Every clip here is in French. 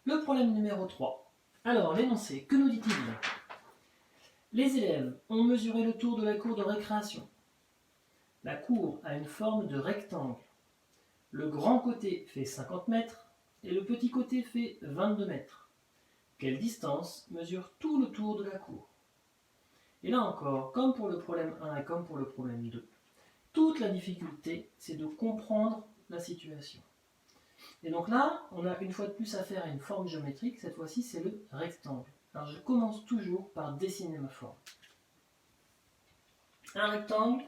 Le problème numéro 3. Alors, l'énoncé, que nous dit-il? Les élèves ont mesuré le tour de la cour de récréation. La cour a une forme de rectangle. Le grand côté fait 50 mètres et le petit côté fait 22 mètres. Quelle distance mesure tout le tour de la cour? Et là encore, comme pour le problème 1 et comme pour le problème 2, toute la difficulté, c'est de comprendre la situation. Et donc là, on a une fois de plus affaire à une forme géométrique. Cette fois-ci, c'est le rectangle. Alors je commence toujours par dessiner ma forme. Un rectangle,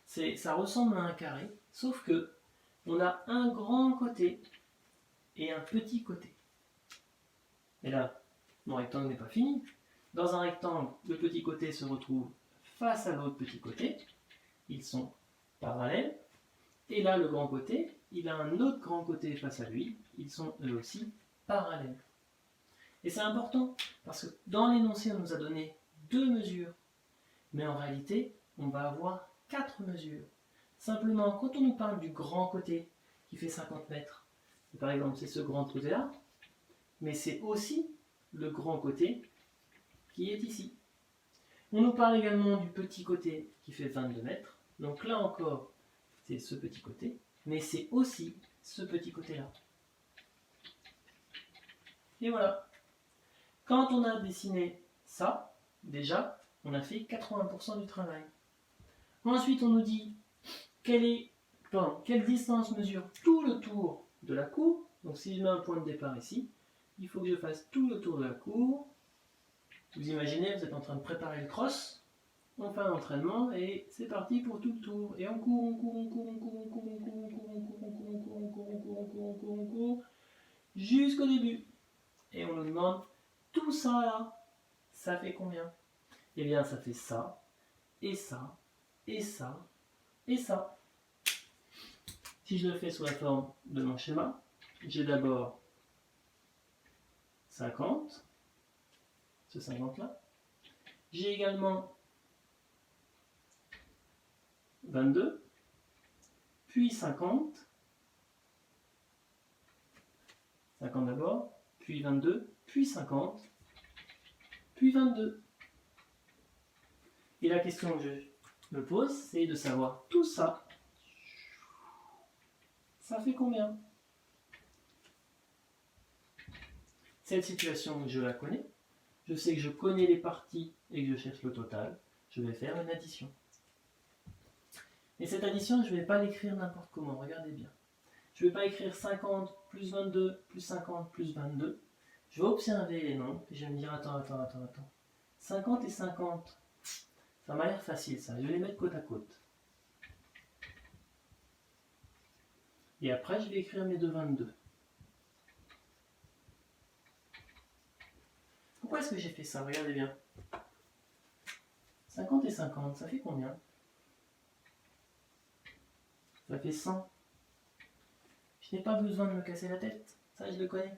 ça ressemble à un carré, sauf que on a un grand côté et un petit côté. Et là, mon rectangle n'est pas fini. Dans un rectangle, le petit côté se retrouve face à l'autre petit côté. Ils sont parallèles. Et là, le grand côté, il a un autre grand côté face à lui. Ils sont eux aussi parallèles. Et c'est important, parce que dans l'énoncé, on nous a donné 2 mesures. Mais en réalité, on va avoir 4 mesures. Simplement, quand on nous parle du grand côté qui fait 50 mètres, par exemple, c'est ce grand côté-là, mais c'est aussi le grand côté qui est ici. On nous parle également du petit côté qui fait 22 mètres. Donc là encore, c'est ce petit côté, mais c'est aussi ce petit côté-là. Et voilà. Quand on a dessiné ça, déjà, on a fait 80% du travail. Ensuite, on nous dit quelle distance mesure tout le tour de la cour. Donc si je mets un point de départ ici, il faut que je fasse tout le tour de la cour. Vous imaginez, vous êtes en train de préparer le cross. On fait un entraînement et c'est parti pour tout le tour. Et on court, on court, on court, on court, on court, on court, on court, on court, on court, on court, on court, on court, on court, on court, on court, jusqu'au début. Et on nous demande tout ça là, ça fait combien? Eh bien, ça fait ça, et ça, et ça, et ça. Si je le fais sous la forme de mon schéma, j'ai d'abord 50, ce 50 là. J'ai également 22, puis 50, 50 d'abord, puis 22, puis 50, puis 22. Et la question que je me pose, c'est de savoir tout ça, ça fait combien? Cette situation, je la connais. Je sais que je connais les parties et que je cherche le total. Je vais faire une addition. Et cette addition, je ne vais pas l'écrire n'importe comment. Regardez bien. Je ne vais pas écrire 50 plus 22 plus 50 plus 22. Je vais observer les nombres et je vais me dire attends. 50 et 50, ça m'a l'air facile ça. Je vais les mettre côte à côte. Et après, je vais écrire mes deux 22. Pourquoi est-ce que j'ai fait ça? Regardez bien. 50 et 50, ça fait combien? Ça fait 100. Je n'ai pas besoin de me casser la tête. Ça, je le connais.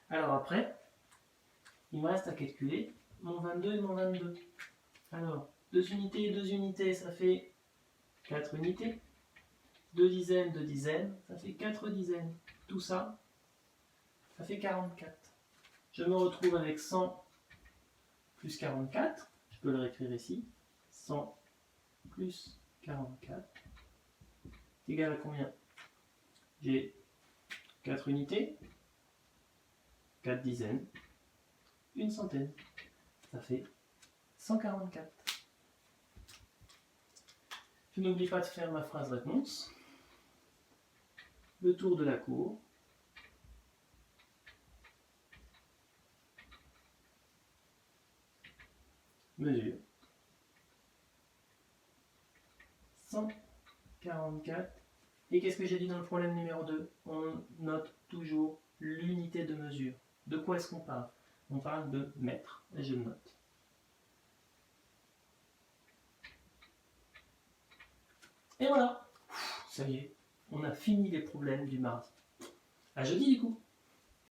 Alors après, il me reste à calculer mon 22 et mon 22. Alors, 2 unités et 2 unités, ça fait 4 unités. 2 dizaines, 2 dizaines, ça fait 4 dizaines. Tout ça, ça fait 44. Je me retrouve avec 100 plus 44. Je peux le réécrire ici. 100 plus 44. C'est égal à combien? J'ai 4 unités, 4 dizaines, une centaine. Ça fait 144. Je n'oublie pas de faire ma phrase réponse. Le tour de la cour. Mesure 144. Et qu'est-ce que j'ai dit dans le problème numéro 2? On note toujours l'unité de mesure. De quoi est-ce qu'on parle? On parle de mètres. Et je le note. Et voilà. Ça y est, on a fini les problèmes du mardi. À jeudi du coup.